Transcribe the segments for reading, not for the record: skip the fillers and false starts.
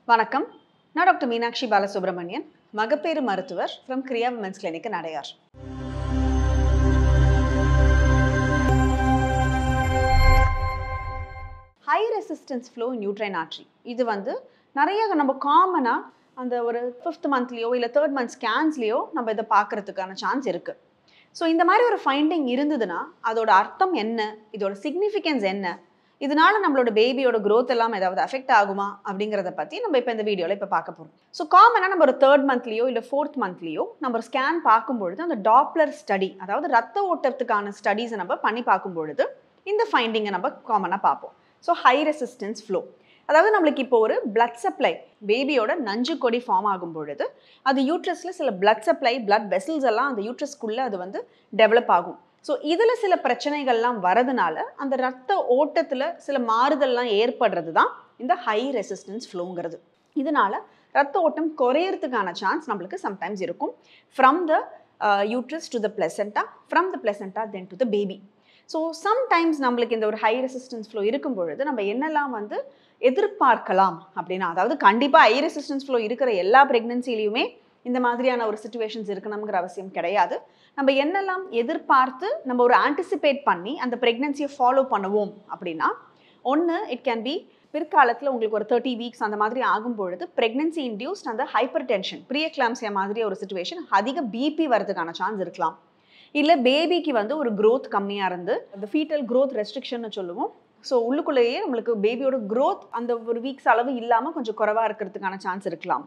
வணக்கம். நான் டாக்டர் மீனாட்சி பாலசுப்ரமணியன், மகப்பேறு மருத்துவர் from Kriya women's clinic Adyar. High resistance flow uterine artery இது நிறைய நம்ம காமனாக அந்த ஒரு 5th மந்த்லேயோ இல்லை 3rd மந்த் ஸ்கேன்ஸ்லேயோ நம்ம இதை பார்க்கறதுக்கான சான்ஸ் இருக்குது. ஸோ இந்த மாதிரி ஒரு ஃபைண்டிங் இருந்ததுன்னா அதோட அர்த்தம் என்ன, இதோட சிக்னிஃபிகன்ஸ் என்ன, இதனால நம்மளோட பேபியோட க்ரோத் எல்லாம் ஏதாவது அஃபெக்ட் ஆகுமா அப்படிங்கிறத பற்றி நம்ம இப்போ இந்த வீடியோவில் பார்க்க போகிறோம். ஸோ காமனாக நம்ம ஒரு 3rd மந்த்லேயோ இல்லை 4th மந்த்லேயோ நம்ம ஒரு ஸ்கேன் பார்க்கும்பொழுது அந்த டாப்ளர் ஸ்டடி, அதாவது ரத்த ஓட்டத்துக்கான ஸ்டடீஸை நம்ம பண்ணி பார்க்கும்பொழுது இந்த ஃபைண்டிங்கை நம்ம காமனாக பார்ப்போம். ஸோ ஹை ரெசிஸ்டன்ஸ் ஃப்ளோ, அதாவது நம்மளுக்கு இப்போ ஒரு பிளட் சப்ளை பேபியோட நஞ்சு கொடி ஃபார்ம் ஆகும் பொழுது அது யூட்ரஸில் சில பிளட் சப்ளை, பிளட் வெசல்ஸ் எல்லாம் அந்த யூட்ரஸ்க்குள்ளே அது டெவலப் ஆகும். ஸோ இதில் சில பிரச்சனைகள்லாம் வரதுனால அந்த ரத்த ஓட்டத்தில் சில மாறுதல்லாம் ஏற்படுறது தான் இந்த ஹை ரெசிஸ்டன்ஸ் ஃப்ளோங்கிறது. இதனால ரத்த ஓட்டம் குறையறதுக்கான சான்ஸ் நம்மளுக்கு சம்டைம்ஸ் இருக்கும். From the uterus to the placenta, from the placenta then to the baby. So sometimes நம்மளுக்கு இந்த ஒரு ஹை ரெசிஸ்டன்ஸ் ஃப்ளோ இருக்கும் பொழுது நம்ம என்னெல்லாம் எதிர்பார்க்கலாம் அப்படின்னா, அதாவது கண்டிப்பாக ஹை ரெசிஸ்டன்ஸ் ஃப்ளோ இருக்கிற எல்லா ப்ரெக்னன்சிலையுமே இந்த மாதிரியான ஒரு சிச்சுவேஷன்ஸ் இருக்கணுங்கிற அவசியம் கிடையாது. நம்ம என்னெல்லாம் எதிர்பார்த்து நம்ம ஒரு ஆன்டிசிபேட் பண்ணி அந்த ப்ரெக்னன்சியை ஃபாலோ பண்ணுவோம் அப்படின்னா, ஒன்று இட் கேன் பி பிற்காலத்தில் உங்களுக்கு ஒரு 30 வீக்ஸ் அந்த மாதிரி ஆகும் பொழுது ப்ரெக்னன்சி இன்டியூஸ்ட் அந்த ஹைப்பர் டென்ஷன், ப்ரீஎக்லாம்சியா மாதிரி ஒரு சிச்சுவேஷன், அதிக பிபி வரதுக்கான சான்ஸ் இருக்கலாம். இல்லை பேபிக்கு ஒரு க்ரோத் கம்மியாக இருந்து அந்த ஃபீட்டல் க்ரோத் ரெஸ்ட்ரிக்ஷன் சொல்லுவோம். ஸோ உள்ளுக்குள்ளேயே நம்மளுக்கு பேபியோட க்ரோத் அந்த ஒரு வீக்ஸ் அளவு இல்லாமல் கொஞ்சம் குறைவாக இருக்கிறதுக்கான சான்ஸ் இருக்கலாம்.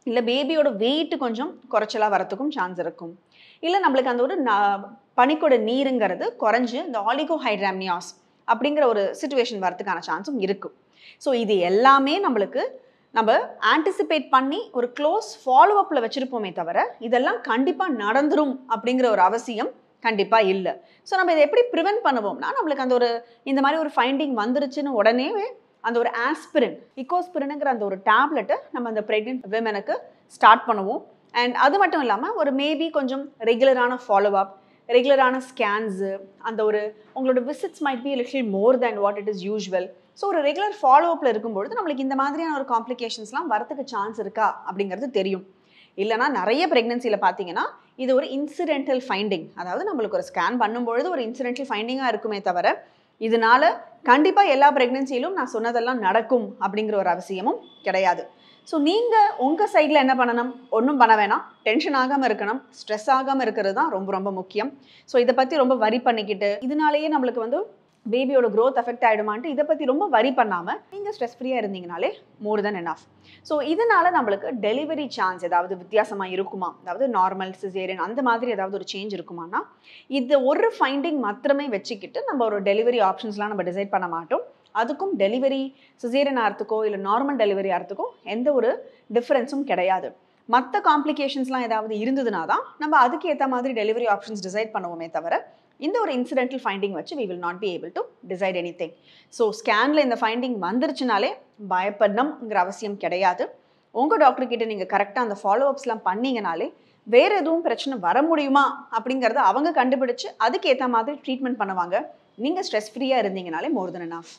இல்லை பேபியோட வெயிட் கொஞ்சம் குறைச்சலாக வரத்துக்கும் சான்ஸ் இருக்கும். இல்லை நம்மளுக்கு அந்த ஒரு பனிக்கோட நீருங்கிறது குறைஞ்சு இந்த ஆலிகோஹைட்ராம்னியாஸ் அப்படிங்கிற ஒரு சிச்சுவேஷன் வரதுக்கான சான்ஸும் இருக்குது. ஸோ இது எல்லாமே நம்ம ஆன்டிசிபேட் பண்ணி ஒரு க்ளோஸ் ஃபாலோஅப்பில் வச்சுருப்போமே தவிர இதெல்லாம் கண்டிப்பாக நடந்துரும் அப்படிங்கிற ஒரு அவசியம் கண்டிப்பாக இல்லை. ஸோ நம்ம இதை எப்படி ப்ரிவென்ட் பண்ணுவோம்னா, நம்மளுக்கு அந்த ஒரு இந்த மாதிரி ஒரு ஃபைண்டிங் வந்துருச்சுன்னு உடனே அந்த ஒரு ஆஸ்பிரின், இக்கோஸ்பிரினுங்கிற அந்த ஒரு டேப்லெட்டை நம்ம அந்த ப்ரெக்னென்ட் விமனுக்கு ஸ்டார்ட் பண்ணுவோம். அண்ட் அது மட்டும் இல்லாமல் ஒரு மேபி கொஞ்சம் ரெகுலரான ஃபாலோஅப், ரெகுலரான ஸ்கேன்ஸு, அந்த ஒரு உங்களோட visits might be little more than what it is usual. So ஒரு ரெகுலர் ஃபாலோஅப்பில் இருக்கும்பொழுது நம்மளுக்கு இந்த மாதிரியான ஒரு காம்ப்ளிகேஷன்ஸ்லாம் வரத்துக்கு சான்ஸ் இருக்கா அப்படிங்கிறது தெரியும். இல்லைனா நிறைய ப்ரெக்னன்சியில் பார்த்தீங்கன்னா இது ஒரு இன்சிடென்டல் ஃபைண்டிங், அதாவது நம்மளுக்கு ஒரு ஸ்கேன் பண்ணும்பொழுது ஒரு இன்சிடென்டல் ஃபைண்டிங்காக இருக்குமே தவிர இதனால கண்டிப்பாக எல்லா ப்ரெக்னன்சியிலும் நான் சொன்னதெல்லாம் நடக்கும் அப்படிங்கிற ஒரு அவசியமும் கிடையாது. ஸோ நீங்கள் உங்கள் சைடில் என்ன பண்ணணும், ஒன்றும் பண்ண வேணாம், டென்ஷன் ஆகாமல் இருக்கணும், ஸ்ட்ரெஸ் ஆகாமல் இருக்கிறது தான் ரொம்ப ரொம்ப முக்கியம். ஸோ இதை பற்றி ரொம்ப வரி பண்ணிக்கிட்டு இதனாலேயே நம்மளுக்கு பேபியோட க்ரோத் அஃபெக்ட் ஆகிடுமான்ட்டு இதை பற்றி ரொம்ப வரி பண்ணாமல் நீங்கள் ஸ்ட்ரெஸ் ஃப்ரீயாக இருந்தீங்கனாலே மோர் தென் எனஃப். ஸோ இதனால் நம்மளுக்கு டெலிவரி சான்ஸ் ஏதாவது வித்தியாசமாக இருக்குமா, அதாவது நார்மல், சிசேரியன் அந்த மாதிரி ஏதாவது ஒரு சேஞ்ச் இருக்குமானா, இது ஒரு ஃபைண்டிங் மாத்திரமே வச்சுக்கிட்டு நம்ம ஒரு டெலிவரி ஆப்ஷன்ஸ்லாம் நம்ம டிசைட் பண்ண மாட்டோம். அதுக்கும் டெலிவரி சிசேரியன் ஆகிறதுக்கோ இல்லை நார்மல் டெலிவரி ஆகிறதுக்கோ எந்த ஒரு டிஃப்ரென்ஸும் கிடையாது. மற்ற காம்ப்ளிகேஷன்ஸ்லாம் ஏதாவது இருந்ததுனா தான் நம்ம அதுக்கு ஏற்ற மாதிரி டெலிவரி ஆப்ஷன்ஸ் டிசைட் பண்ணுவோமே தவிர இந்த ஒரு இன்சிடென்டல் ஃபைண்டிங் வச்சு we will not be able to decide anything. So ஸ்கேனில் இந்த ஃபைண்டிங் வந்துருச்சுனாலே பயப்படணுங்கிற அவசியம் கிடையாது. உங்கள் டாக்டர்கிட்ட நீங்கள் கரெக்டாக அந்த ஃபாலோஅப்ஸ்லாம் பண்ணிங்கனாலே வேறு எதுவும் பிரச்சனை வர முடியுமா அப்படிங்கிறத அவங்க கண்டுபிடிச்சு அதுக்கு ஏற்ற மாதிரி ட்ரீட்மெண்ட் பண்ணுவாங்க. நீங்கள் ஸ்ட்ரெஸ் ஃப்ரீயாக இருந்தீங்கனாலே மோர் தென் எனஃப்.